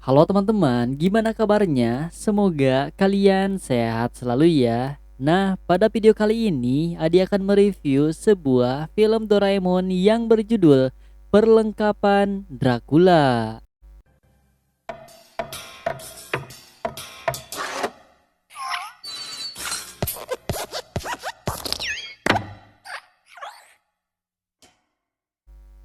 Halo teman-teman, gimana kabarnya? Semoga kalian sehat selalu ya. Nah, pada video kali ini Adi akan mereview sebuah film Doraemon yang berjudul Perlengkapan Dracula.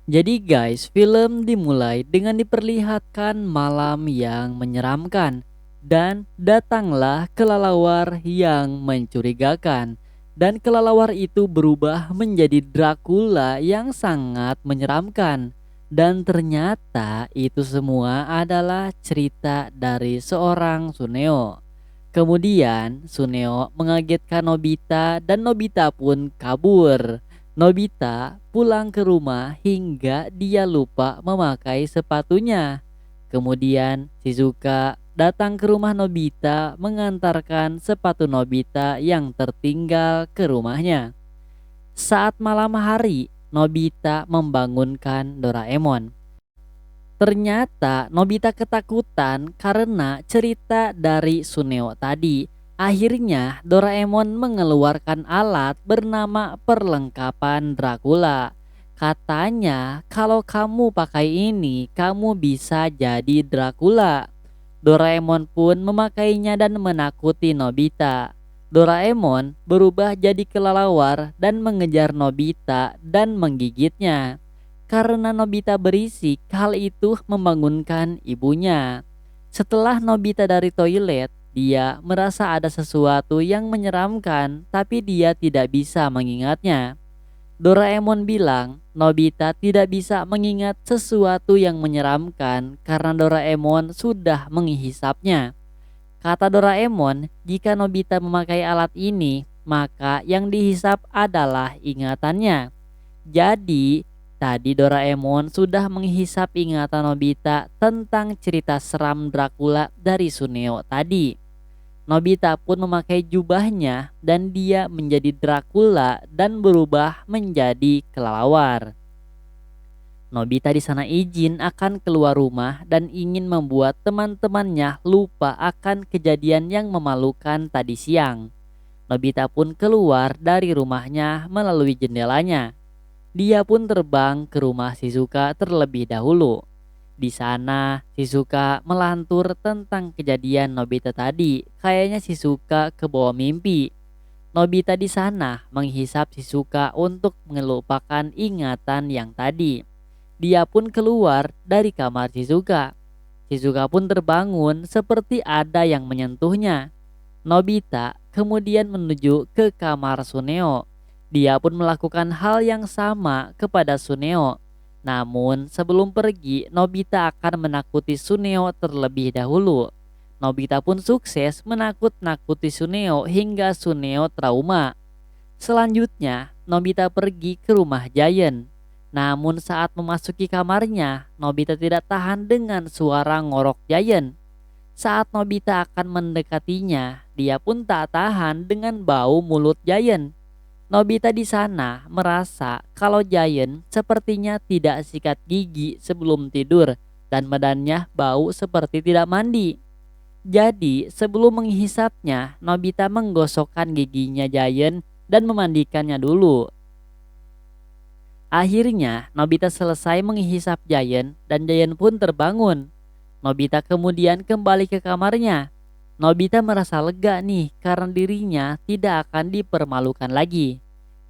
Jadi guys, film dimulai dengan diperlihatkan malam yang menyeramkan dan datanglah kelelawar yang mencurigakan. Dan kelelawar itu berubah menjadi Dracula yang sangat menyeramkan. Dan ternyata itu semua adalah cerita dari seorang Suneo. Kemudian Suneo mengagetkan Nobita dan Nobita pun kabur. Nobita pulang ke rumah hingga dia lupa memakai sepatunya. Kemudian Shizuka datang ke rumah Nobita mengantarkan sepatu Nobita yang tertinggal ke rumahnya. Saat malam hari, Nobita membangunkan Doraemon. Ternyata Nobita ketakutan karena cerita dari Suneo tadi. Akhirnya Doraemon mengeluarkan alat bernama perlengkapan Dracula. Katanya kalau kamu pakai ini kamu bisa jadi Dracula. Doraemon pun memakainya dan menakuti Nobita. Doraemon berubah jadi kelelawar dan mengejar Nobita dan menggigitnya. Karena Nobita berisik, hal itu membangunkan ibunya. Setelah Nobita dari toilet, dia merasa ada sesuatu yang menyeramkan, tapi dia tidak bisa mengingatnya. Doraemon bilang, Nobita tidak bisa mengingat sesuatu yang menyeramkan karena Doraemon sudah menghisapnya. Kata Doraemon, jika Nobita memakai alat ini, maka yang dihisap adalah ingatannya. Jadi, tadi Doraemon sudah menghisap ingatan Nobita tentang cerita seram Dracula dari Suneo tadi. Nobita pun memakai jubahnya dan dia menjadi Dracula dan berubah menjadi kelelawar. Nobita di sana izin akan keluar rumah dan ingin membuat teman-temannya lupa akan kejadian yang memalukan tadi siang. Nobita pun keluar dari rumahnya melalui jendelanya. Dia pun terbang ke rumah Shizuka terlebih dahulu. Di sana, Shizuka melantur tentang kejadian Nobita tadi. Kayaknya Shizuka kebawa mimpi. Nobita di sana menghisap Shizuka untuk melupakan ingatan yang tadi. Dia pun keluar dari kamar Shizuka. Shizuka pun terbangun seperti ada yang menyentuhnya. Nobita kemudian menuju ke kamar Suneo. Dia pun melakukan hal yang sama kepada Suneo. Namun sebelum pergi, Nobita akan menakuti Suneo terlebih dahulu. Nobita pun sukses menakut-nakuti Suneo hingga Suneo trauma. Selanjutnya, Nobita pergi ke rumah Giant. Namun saat memasuki kamarnya, Nobita tidak tahan dengan suara ngorok Giant. Saat Nobita akan mendekatinya, dia pun tak tahan dengan bau mulut Giant. Nobita di sana merasa kalau Giant sepertinya tidak sikat gigi sebelum tidur dan badannya bau seperti tidak mandi. Jadi sebelum menghisapnya, Nobita menggosokkan giginya Giant dan memandikannya dulu. Akhirnya Nobita selesai menghisap Giant dan Giant pun terbangun. Nobita kemudian kembali ke kamarnya. Nobita merasa lega nih karena dirinya tidak akan dipermalukan lagi.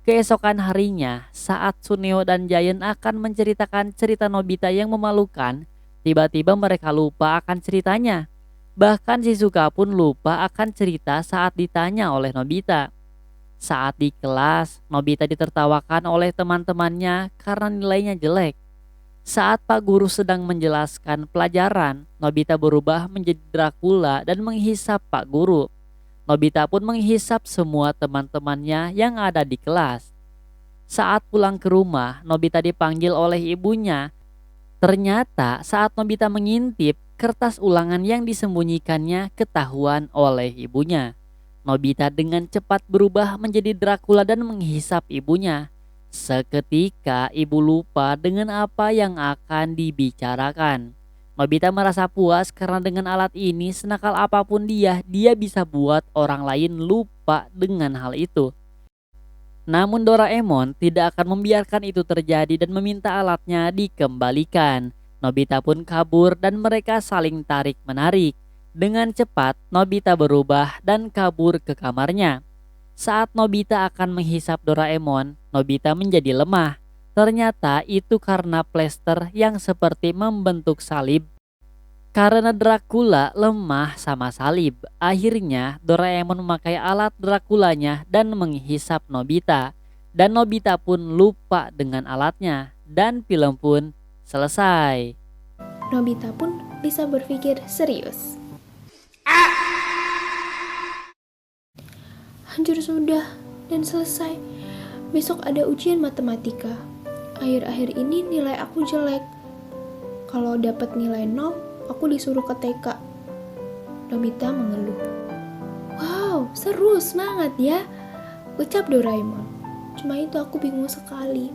Keesokan harinya, saat Suneo dan Giant akan menceritakan cerita Nobita yang memalukan, tiba-tiba mereka lupa akan ceritanya. Bahkan Shizuka pun lupa akan cerita saat ditanya oleh Nobita. Saat di kelas, Nobita ditertawakan oleh teman-temannya karena nilainya jelek. Saat Pak Guru sedang menjelaskan pelajaran, Nobita berubah menjadi Dracula dan menghisap Pak Guru. Nobita pun menghisap semua teman-temannya yang ada di kelas. Saat pulang ke rumah, Nobita dipanggil oleh ibunya. Ternyata saat Nobita mengintip, kertas ulangan yang disembunyikannya ketahuan oleh ibunya. Nobita dengan cepat berubah menjadi Dracula dan menghisap ibunya. Seketika ibu lupa dengan apa yang akan dibicarakan. Nobita merasa puas karena dengan alat ini senakal apapun dia bisa buat orang lain lupa dengan hal itu. Namun Doraemon tidak akan membiarkan itu terjadi dan meminta alatnya dikembalikan. Nobita pun kabur dan mereka saling tarik-menarik. Dengan cepat, Nobita berubah dan kabur ke kamarnya. Saat Nobita akan menghisap Doraemon, Nobita menjadi lemah. Ternyata itu karena plester yang seperti membentuk salib. Karena Dracula lemah sama salib, akhirnya Doraemon memakai alat Draculanya dan menghisap Nobita. Dan Nobita pun lupa dengan alatnya, dan film pun selesai. Nobita pun bisa berpikir serius. Hancur sudah dan selesai. Besok ada ujian matematika. Akhir-akhir ini nilai aku jelek. Kalau dapat nilai 0, aku disuruh ke TK. Nobita mengeluh. Wow, seru, semangat ya, ucap Doraemon. Cuma itu aku bingung sekali.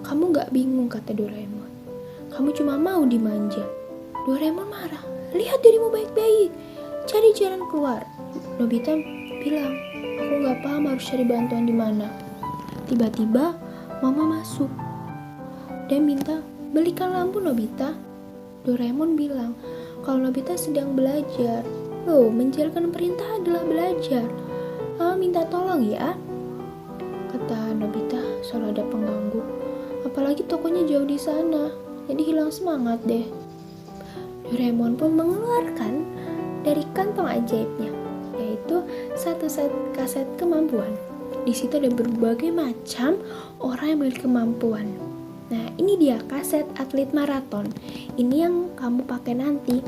Kamu gak bingung, kata Doraemon. Kamu cuma mau dimanja. Doraemon marah. Lihat dirimu baik-baik. Cari jalan keluar. Nobita bilang, aku gak paham harus cari bantuan di mana. Tiba-tiba Mama masuk dan minta, belikan lampu Nobita. Doraemon bilang, kalau Nobita sedang belajar. Loh, menjalankan perintah adalah belajar. Mama minta tolong ya, kata Nobita soal ada pengganggu. Apalagi tokonya jauh di sana, jadi hilang semangat deh. Doraemon pun mengeluarkan dari kantong ajaibnya, yaitu satu set kaset kemampuan. Di situ ada berbagai macam orang yang memiliki kemampuan. Nah, ini dia kaset atlet maraton. Ini yang kamu pakai nanti.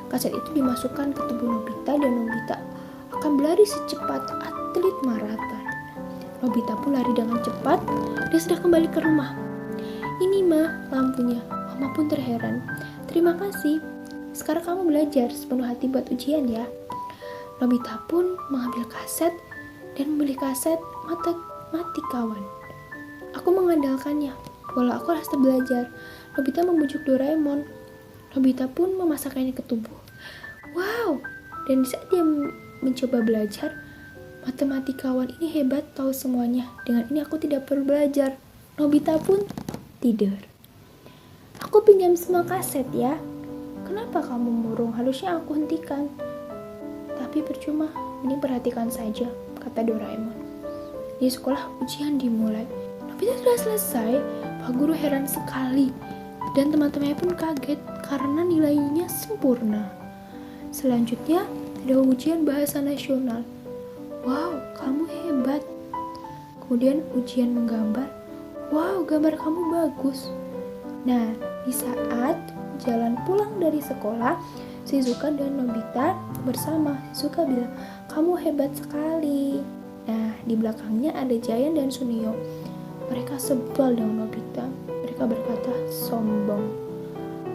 Kaset itu dimasukkan ke tubuh Nobita dan Nobita akan berlari secepat atlet maraton. Nobita pun lari dengan cepat dan sudah kembali ke rumah. Ini mah lampunya. Mama pun terheran. Terima kasih. Sekarang kamu belajar sepenuh hati buat ujian ya. Nobita pun mengambil kaset dan membeli kaset Matematikawan. Aku mengandalkannya. Walau aku rasa belajar. Nobita membujuk Doraemon. Nobita pun memasakkannya ke tubuh. Wow! Dan di saat dia mencoba belajar, Matematikawan ini hebat, tahu semuanya. Dengan ini aku tidak perlu belajar. Nobita pun tidur. Aku pinjam semua kaset ya. Kenapa kamu murung? Harusnya aku hentikan. Tapi percuma, ini perhatikan saja, kata Doraemon. Di sekolah ujian dimulai. Nobita sudah selesai. Pak guru heran sekali. Dan teman-temannya pun kaget karena nilainya sempurna. Selanjutnya ada ujian bahasa nasional. Wow, kamu hebat. Kemudian ujian menggambar. Wow, gambar kamu bagus. Nah, di saat jalan pulang dari sekolah, Shizuka dan Nobita bersama. Shizuka bilang, kamu hebat sekali. Nah, di belakangnya ada Giant dan Sunio. Mereka sebel dengan Nobita. Mereka berkata, sombong.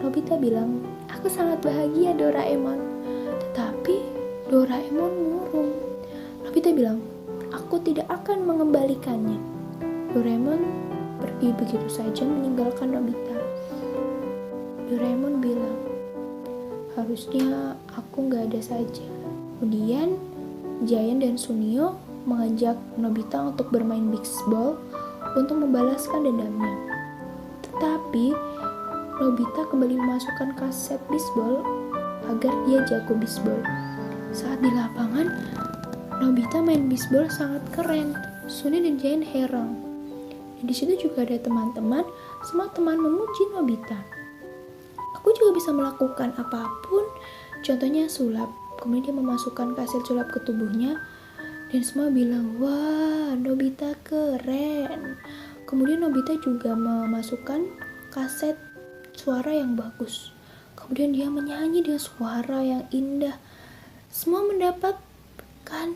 Nobita bilang, aku sangat bahagia Doraemon. Tetapi Doraemon murung. Nobita bilang, aku tidak akan mengembalikannya. Doraemon pergi begitu saja meninggalkan Nobita. Doraemon bilang, harusnya aku gak ada saja. Kemudian Giant dan Sunio mengajak Nobita untuk bermain bisbol untuk membalaskan dendamnya. Tetapi Nobita kembali memasukkan kaset bisbol agar dia jago bisbol. Saat di lapangan, Nobita main bisbol sangat keren. Sunio dan Giant heran. Dan di situ juga ada teman-teman, semua teman memuji Nobita. Aku juga bisa melakukan apapun, contohnya sulap. Kemudian dia memasukkan kaset sulap ke tubuhnya. Dan semua bilang, wah Nobita keren. Kemudian Nobita juga memasukkan kaset suara yang bagus. Kemudian dia menyanyi dengan suara yang indah. Semua mendapatkan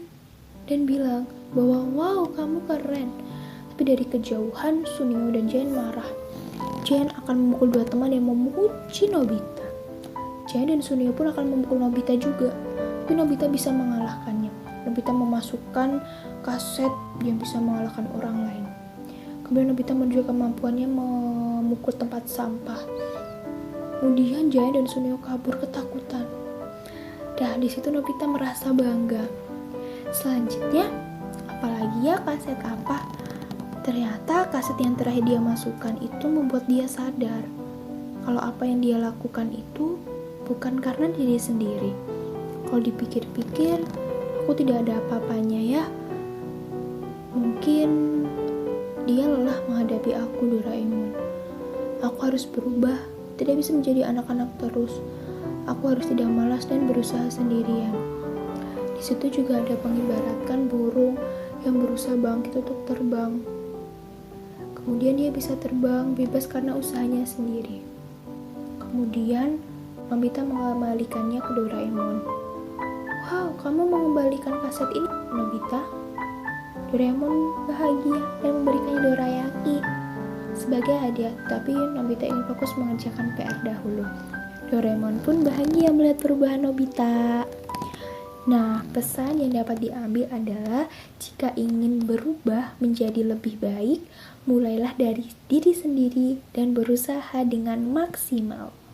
dan bilang bahwa wow kamu keren. Tapi dari kejauhan Sunio dan Giant marah. Giant akan memukul dua teman yang memuji Nobita. Giant dan Sunio pun akan memukul Nobita juga. Tapi Nobita bisa mengalahkannya. Nobita memasukkan kaset yang bisa mengalahkan orang lain. Kemudian Nobita menunjukkan kemampuannya memukul tempat sampah. Kemudian Jaya dan Suneo kabur ketakutan. Dah di situ Nobita merasa bangga. Selanjutnya, apalagi ya kaset apa? Ternyata kaset yang terakhir dia masukkan itu membuat dia sadar kalau apa yang dia lakukan itu bukan karena diri sendiri. Kalau dipikir-pikir, aku tidak ada apa-apanya ya. Mungkin dia lelah menghadapi aku, Doraemon. Aku harus berubah, tidak bisa menjadi anak-anak terus. Aku harus tidak malas dan berusaha sendirian. Di situ juga ada pengibaratkan burung yang berusaha bangkit untuk terbang. Kemudian dia bisa terbang bebas karena usahanya sendiri. Kemudian Nobita mengembalikannya ke Doraemon. Wow, kamu mengembalikan kaset ini, Nobita? Doraemon bahagia dan memberikannya dorayaki sebagai hadiah, tapi Nobita ingin fokus mengerjakan PR dahulu. Doraemon pun bahagia melihat perubahan Nobita. Nah, pesan yang dapat diambil adalah jika ingin berubah menjadi lebih baik, mulailah dari diri sendiri dan berusaha dengan maksimal.